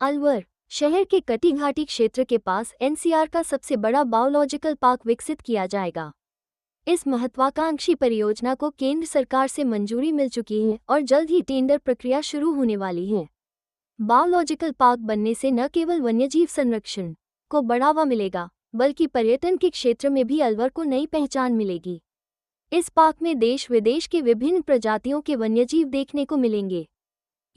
अलवर शहर के कटी घाटी क्षेत्र के पास एनसीआर का सबसे बड़ा बायोलॉजिकल पार्क विकसित किया जाएगा। इस महत्वाकांक्षी परियोजना को केंद्र सरकार से मंजूरी मिल चुकी है और जल्द ही टेंडर प्रक्रिया शुरू होने वाली है। बायोलॉजिकल पार्क बनने से न केवल वन्यजीव संरक्षण को बढ़ावा मिलेगा, बल्कि पर्यटन के क्षेत्र में भी अलवर को नई पहचान मिलेगी। इस पार्क में देश विदेश के विभिन्न प्रजातियों के वन्यजीव देखने को मिलेंगे।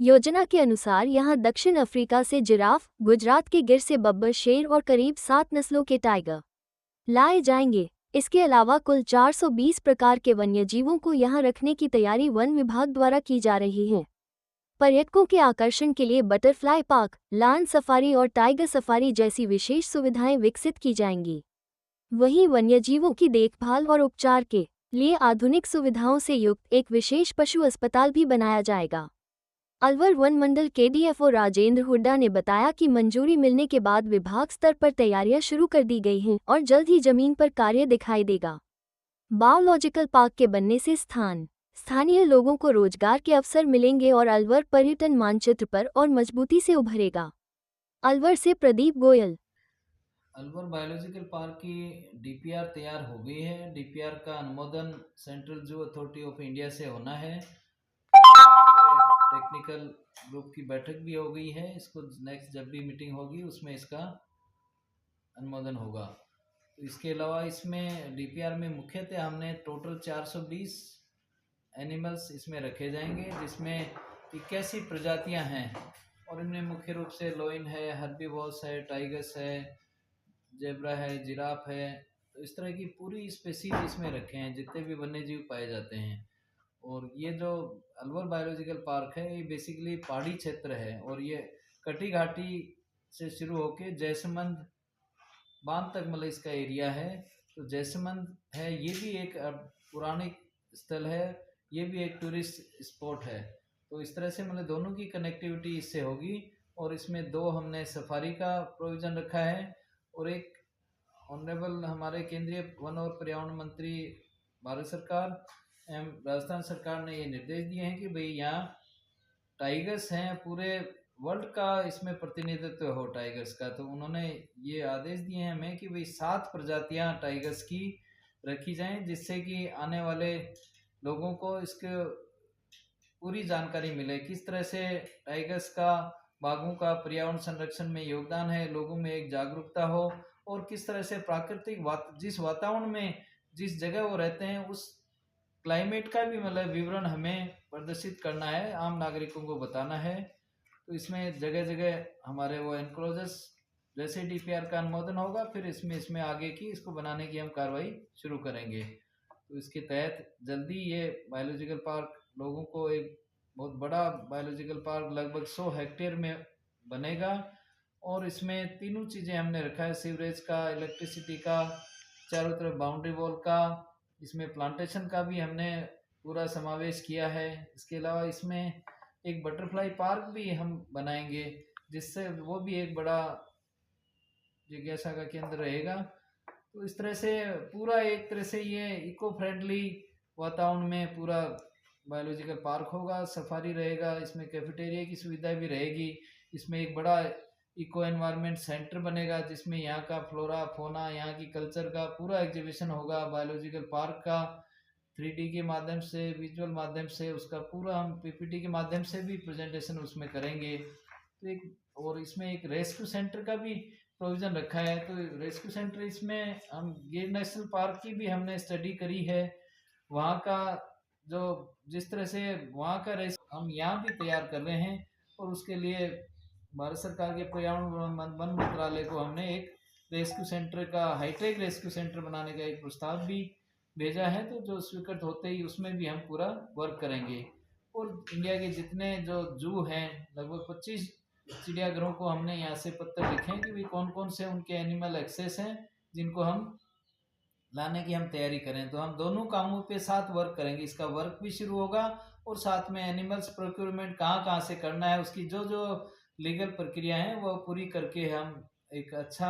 योजना के अनुसार यहां दक्षिण अफ्रीका से जिराफ, गुजरात के गिर से बब्बर शेर और करीब 7 नस्लों के टाइगर लाए जाएंगे। इसके अलावा कुल 420 प्रकार के वन्यजीवों को यहां रखने की तैयारी वन विभाग द्वारा की जा रही है। पर्यटकों के आकर्षण के लिए बटरफ्लाई पार्क, लायन सफारी और टाइगर सफारी जैसी विशेष सुविधाएं विकसित की जाएंगी। वहीं वन्यजीवों की देखभाल और उपचार के लिए आधुनिक सुविधाओं से युक्त एक विशेष पशु अस्पताल भी बनाया जाएगा। अलवर वन मंडल के डीएफओ राजेंद्र हुड्डा ने बताया कि मंजूरी मिलने के बाद विभाग स्तर पर तैयारियां शुरू कर दी गई हैं और जल्द ही जमीन पर कार्य दिखाई देगा। बायोलॉजिकल पार्क के बनने से स्थानीय लोगों को रोजगार के अवसर मिलेंगे और अलवर पर्यटन मानचित्र पर और मजबूती से उभरेगा। अलवर से प्रदीप गोयल। अलवर बायोलॉजिकल पार्क की डीपीआर तैयार हो गई है। डीपीआर का अनुमोदन central zoo authority of India से होना है। टेक्निकल ग्रुप की बैठक भी हो गई है। इसको नेक्स्ट जब भी मीटिंग होगी उसमें इसका अनुमोदन होगा। तो इसके अलावा इसमें डीपीआर में मुख्यतः हमने टोटल 420 एनिमल्स इसमें रखे जाएंगे, जिसमें 81 प्रजातियां हैं और इनमें मुख्य रूप से लोइन है, हर्बीवोरस है, टाइगर्स है, जेब्रा है, जिराफ है। तो इस तरह की पूरी स्पेसीज इसमें रखे हैं, जितने भी वन्यजीव पाए जाते हैं। और ये जो अलवर बायोलॉजिकल पार्क है ये बेसिकली पहाड़ी क्षेत्र है और ये कटी घाटी से शुरू होके जैसमंद बांध तक मतलब इसका एरिया है। तो जैसमंद है ये भी एक पौराणिक स्थल है, ये भी एक टूरिस्ट स्पॉट है। तो इस तरह से मतलब दोनों की कनेक्टिविटी इससे होगी। और इसमें दो हमने सफारी का प्रोविज़न रखा है और एक ऑनरेबल हमारे केंद्रीय वन और पर्यावरण मंत्री भारत सरकार एवं राजस्थान सरकार ने ये निर्देश दिए हैं कि भाई यहाँ टाइगर्स हैं, पूरे वर्ल्ड का इसमें प्रतिनिधित्व हो टाइगर्स का। तो उन्होंने ये आदेश दिए हैं हमें कि भाई 7 प्रजातियां टाइगर्स की रखी जाएं, जिससे कि आने वाले लोगों को इसके पूरी जानकारी मिले, किस तरह से टाइगर्स का, बाघों का पर्यावरण संरक्षण में योगदान है, लोगों में एक जागरूकता हो और किस तरह से प्राकृतिक जिस वातावरण में जिस जगह वो रहते हैं उस क्लाइमेट का भी मतलब विवरण हमें प्रदर्शित करना है, आम नागरिकों को बताना है। तो इसमें जगह जगह हमारे वो एनक्लोजर्स जैसे डीपीआर का अनुमोदन होगा फिर इसमें आगे की इसको बनाने की हम कार्रवाई शुरू करेंगे। तो इसके तहत जल्दी ये बायोलॉजिकल पार्क लोगों को एक बहुत बड़ा बायोलॉजिकल पार्क लगभग 100 हेक्टेयर में बनेगा। और इसमें तीनों चीज़ें हमने रखा है, सीवरेज का, इलेक्ट्रिसिटी का, चारों तरफ बाउंड्री वॉल का, इसमें प्लांटेशन का भी हमने पूरा समावेश किया है। इसके अलावा इसमें एक बटरफ्लाई पार्क भी हम बनाएंगे, जिससे वो भी एक बड़ा जिज्ञासा का केंद्र रहेगा। तो इस तरह से पूरा एक तरह से ये इको फ्रेंडली वातावरण में पूरा बायोलॉजिकल पार्क होगा, सफारी रहेगा, इसमें कैफेटेरिया की सुविधा भी रहेगी। इसमें एक बड़ा इको एनवायरनमेंट सेंटर बनेगा, जिसमें यहाँ का फ्लोरा फोना, यहाँ की कल्चर का पूरा एग्जीबिशन होगा। बायोलॉजिकल पार्क का 3D के माध्यम से, विजुअल माध्यम से उसका पूरा हम पीपीटी के माध्यम से भी प्रेजेंटेशन उसमें करेंगे। तो एक और इसमें एक रेस्क्यू सेंटर का भी प्रोविज़न रखा है। तो रेस्क्यू सेंटर इसमें हम गिर नेशनल पार्क की भी हमने स्टडी करी है, वहाँ का जो जिस तरह से वहाँ का हम यहाँ भी तैयार कर रहे हैं। और उसके लिए भारत सरकार के पर्यावरण वन मंत्रालय को हमने एक रेस्क्यू सेंटर का, हाईटेक रेस्क्यू सेंटर बनाने का एक प्रस्ताव भी भेजा है। तो जो स्वीकृत होते ही उसमें भी हम पूरा वर्क करेंगे। और इंडिया के जितने जो जू हैं, लगभग 25 चिड़ियाघरों को हमने यहाँ से पत्र लिखे हैं कि भाई कौन कौन से उनके एनिमल एक्सेस हैं जिनको हम लाने की हम तैयारी करें। तो हम दोनों कामों पे साथ वर्क करेंगे, इसका वर्क भी शुरू होगा और साथ में एनिमल्स प्रोक्योरमेंट कहाँ कहाँ से करना है, उसकी जो जो लीगल प्रक्रिया है वो पूरी करके हम एक अच्छा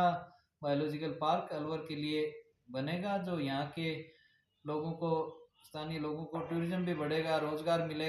बायोलॉजिकल पार्क अलवर के लिए बनेगा, जो यहाँ के लोगों को, स्थानीय लोगों को टूरिज्म भी बढ़ेगा, रोजगार मिलेगा।